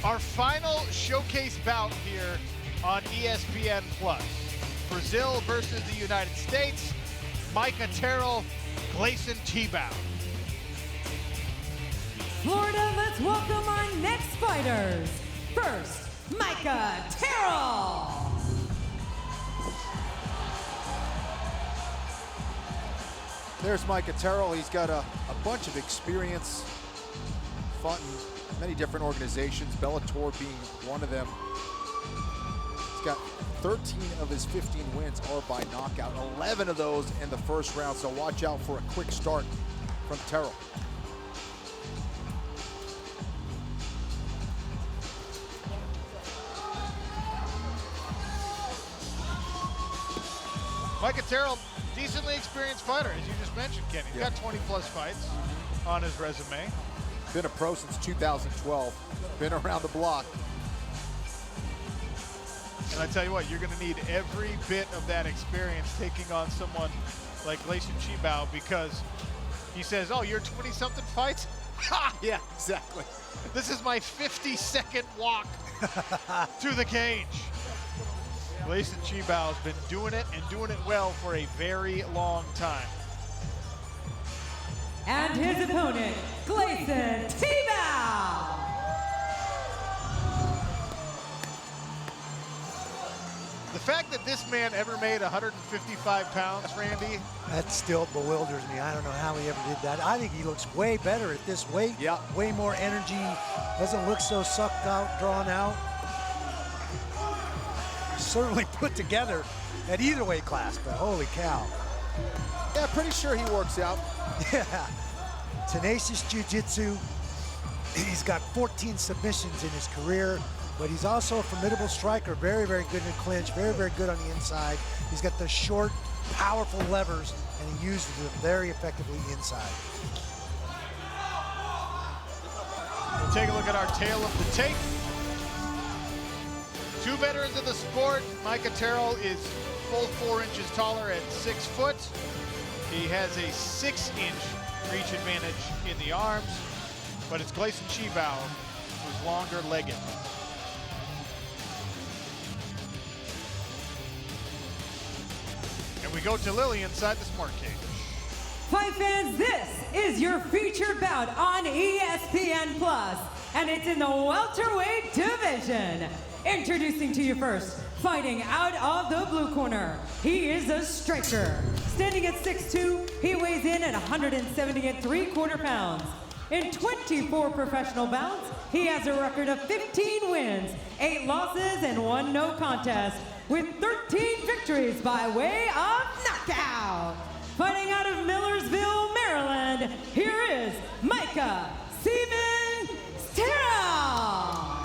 Our final showcase bout here on ESPN+. Brazil versus the United States. Micah Terrill, Gleison Tibau. Florida, let's welcome our next fighters. First, Micah Terrill. There's Micah Terrill. He's got a bunch of experience, fought in many different organizations, Bellator being one of them. He's got 13 of his 15 wins are by knockout, 11 of those in the first round, so watch out for a quick start from Terrill. Micah Terrill, decently experienced fighter, as you just mentioned, Kenny. He's got 20 plus fights on his resume. Been a pro since 2012, been around the block. And I tell you what, you're gonna need every bit of that experience taking on someone like Gleison Tibau, because he says, oh, you're 20-something fights? Ha! Yeah, exactly. This is my 50-second walk to the cage. Gleison Tibau has been doing it, and doing it well, for a very long time. And his opponent, Gleison Tibau. The fact that this man ever made 155 pounds, Randy. That still bewilders me. I don't know how he ever did that. I think he looks way better at this weight. Yeah. Way more energy. Doesn't look so sucked out, drawn out. Certainly put together at either weight class, but holy cow. Yeah, pretty sure he works out. Yeah. Tenacious jiu-jitsu. He's got 14 submissions in his career, but he's also a formidable striker. Very, very good in the clinch. Very, very good on the inside. He's got the short, powerful levers, and he uses them very effectively inside. We'll take a look at our tale of the tape. Two veterans of the sport. Micah Terrill is full 4 inches taller at 6 foot. He has a 6-inch reach advantage in the arms, but it's Gleison Tibau who's longer legged. And we go to Lily inside the smart cage. Fight fans, this is your featured bout on ESPN+, and it's in the welterweight division. Introducing to you first, fighting out of the blue corner, he is a striker. Standing at 6'2", he weighs in at 170 3/4 pounds. In 24 professional bouts, he has a record of 15 wins, 8 losses, and 1 no contest, with 13 victories by way of knockout. Fighting out of Millersville, Maryland, here is Micah Terrill.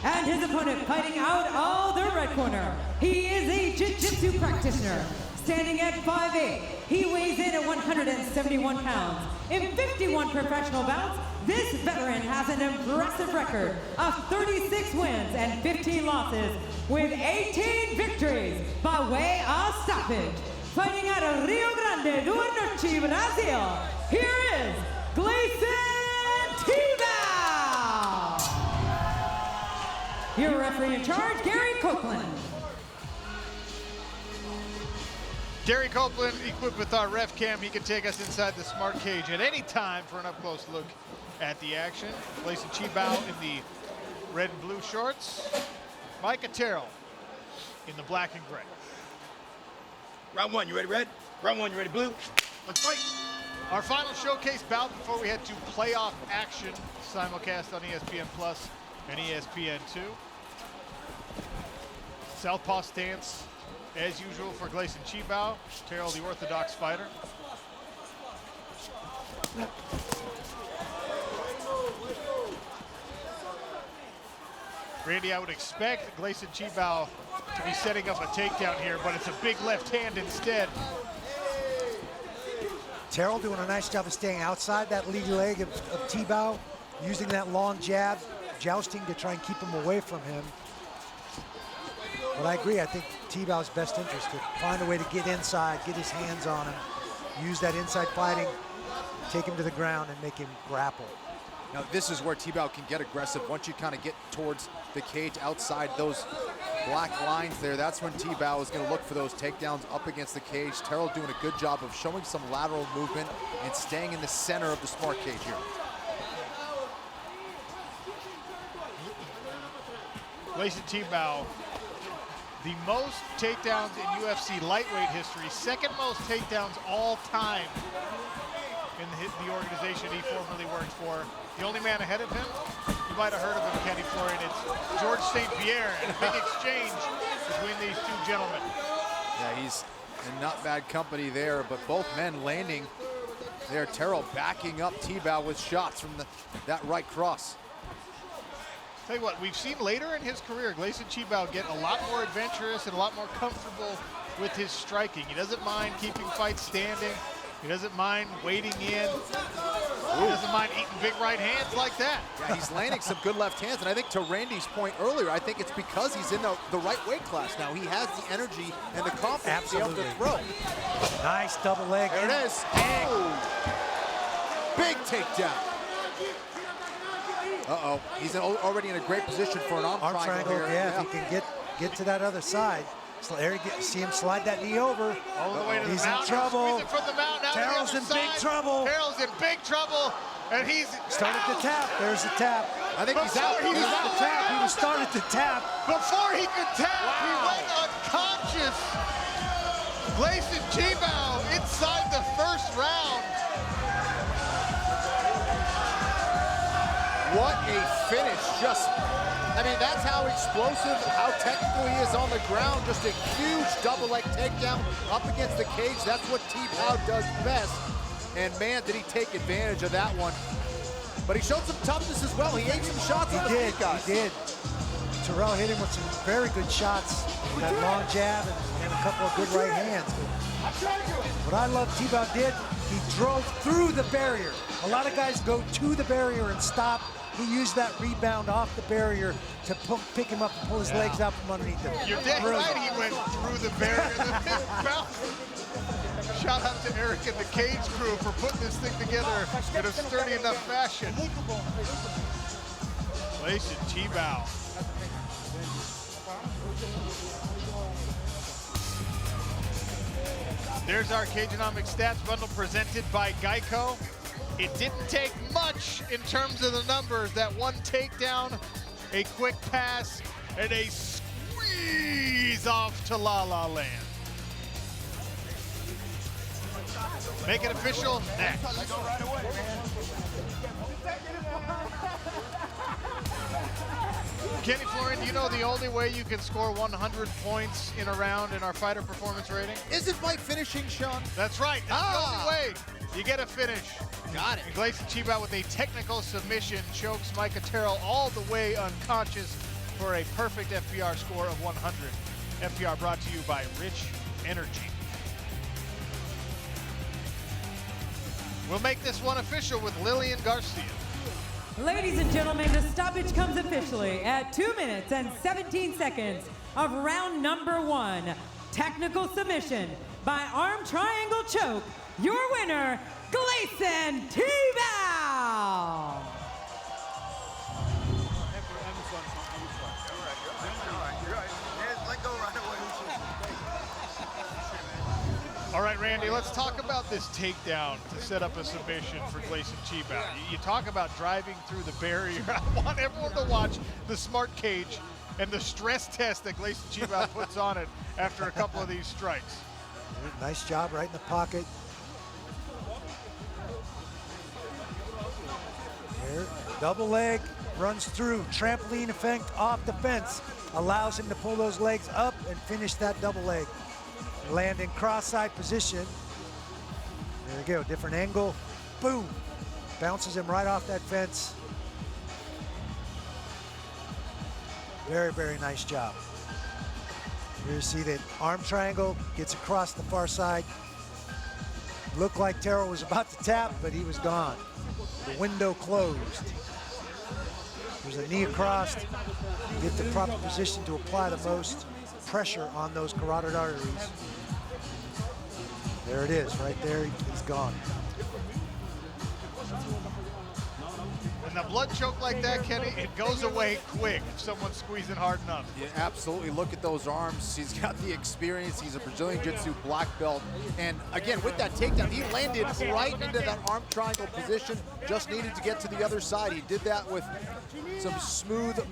And his opponent, fighting out of the red corner, he is a jiu-jitsu practitioner. Standing at 5'8", he weighs in at 171 pounds. In 51 professional bouts, this veteran has an impressive record of 36 wins and 15 losses, with 18 victories by way of stoppage. Fighting out of Rio Grande do Norte, Brazil, here is Gleison Tibau. Your referee in charge, Gary Copeland. Gary Copeland, equipped with our ref cam, he can take us inside the smart cage at any time for an up-close look at the action. Gleison Tibau in the red and blue shorts. Micah Terrill in the black and gray. Round 1, you ready red? Round 1, you ready blue? Let's fight. Our final showcase bout before we head to playoff action, simulcast on ESPN Plus and ESPN2. Southpaw stance, as usual, for Gleison Tibau. Terrill, the orthodox fighter. Randy, I would expect Gleison Tibau to be setting up a takedown here, but it's a big left hand instead. Terrill doing a nice job of staying outside that lead leg of Tibau, using that long jab, jousting to try and keep him away from him. But I agree, I think Tibau's best interest to find a way to get inside, get his hands on him, use that inside fighting, take him to the ground and make him grapple. Now this is where Tibau can get aggressive. Once you kind of get towards the cage outside those black lines there, that's when Tibau is going to look for those takedowns up against the cage. Terrill doing a good job of showing some lateral movement and staying in the center of the smart cage here. Gleison Tibau, the most takedowns in UFC lightweight history, second most takedowns all time in the organization he formerly worked for. The only man ahead of him, you might have heard of him, Kenny Florian, it's George St. Pierre, and a big exchange between these two gentlemen. Yeah, he's in not bad company there, but both men landing there. Terrill backing up Tibau with shots from that right cross. Tell you what, we've seen later in his career, Gleison Tibau get a lot more adventurous and a lot more comfortable with his striking. He doesn't mind keeping fights standing. He doesn't mind wading in. He doesn't mind eating big right hands like that. Yeah, he's landing some good left hands, and I think to Randy's point earlier, I think it's because he's in the right weight class now. He has the energy and the confidence to be able to throw. Nice double leg. There it is. Oh. Big takedown. Uh-oh, he's already in a great position for an arm triangle here. Yeah, if he can get to that other side. So there see him slide that knee over. All the way to the he's mount. in trouble. Squeeze it from the mount. Now Terrill's in big trouble. Terrill's in big trouble, and he's started to tap. There's the tap. I think he's out. He was out. The tap. He was started to tap. Before he could tap, he went unconscious. Gleison Tibau inside the first round. What a finish. I mean, that's how explosive, how technical he is on the ground. Just a huge double leg takedown up against the cage. That's what Tibau does best. And man, did he take advantage of that one. But he showed some toughness as well. He ate some shots on the feet, guys. He did. Terrill hit him with some very good shots. That long jab and a couple of good right hands. What I love Tibau did, he drove through the barrier. A lot of guys go to the barrier and stop. He used that rebound off the barrier to pick him up and pull his legs out from underneath him. You're dead right, he went through the barrier. Shout out to Eric and the Cage crew for putting this thing together in a sturdy enough fashion. Gleison Tibau. There's our Cageonomics stats bundle presented by Geico. It didn't take much in terms of the numbers. That one takedown, a quick pass, and a squeeze off to La La Land. Make it official next. Kenny Florian, do you know the only way you can score 100 points in a round in our fighter performance rating? Is it by finishing, Sean? That's right. That's the only way. You get a finish. Got it. And Gleison Tibau with a technical submission chokes Micah Terrill all the way unconscious for a perfect FPR score of 100. FPR brought to you by Rich Energy. We'll make this one official with Lillian Garcia. Ladies and gentlemen, the stoppage comes officially at 2 minutes and 17 seconds of round number 1. Technical submission by arm triangle choke. Your winner, Gleison Tibau. All right, Randy, let's talk about this takedown to set up a submission for Gleison Tibau. You talk about driving through the barrier. I want everyone to watch the smart cage and the stress test that Gleison Tibau puts on it after a couple of these strikes. Nice job right in the pocket. There, double leg, runs through, trampoline effect off the fence, allows him to pull those legs up and finish that double leg. Land in cross-side position. There we go, different angle. Boom, bounces him right off that fence. Very, very nice job. Here you see that arm triangle, gets across the far side. Looked like Terrill was about to tap, but he was gone. The window closed. There's a knee across. Get the proper position to apply the most pressure on those carotid arteries. There it is, right there, he's gone. And the blood choke like that, Kenny, it goes away quick if someone's squeezing hard enough. Yeah, absolutely. Look at those arms. He's got the experience. He's a Brazilian Jiu-Jitsu black belt. And again, with that takedown, he landed right into that arm triangle position. Just needed to get to the other side. He did that with some smooth movement.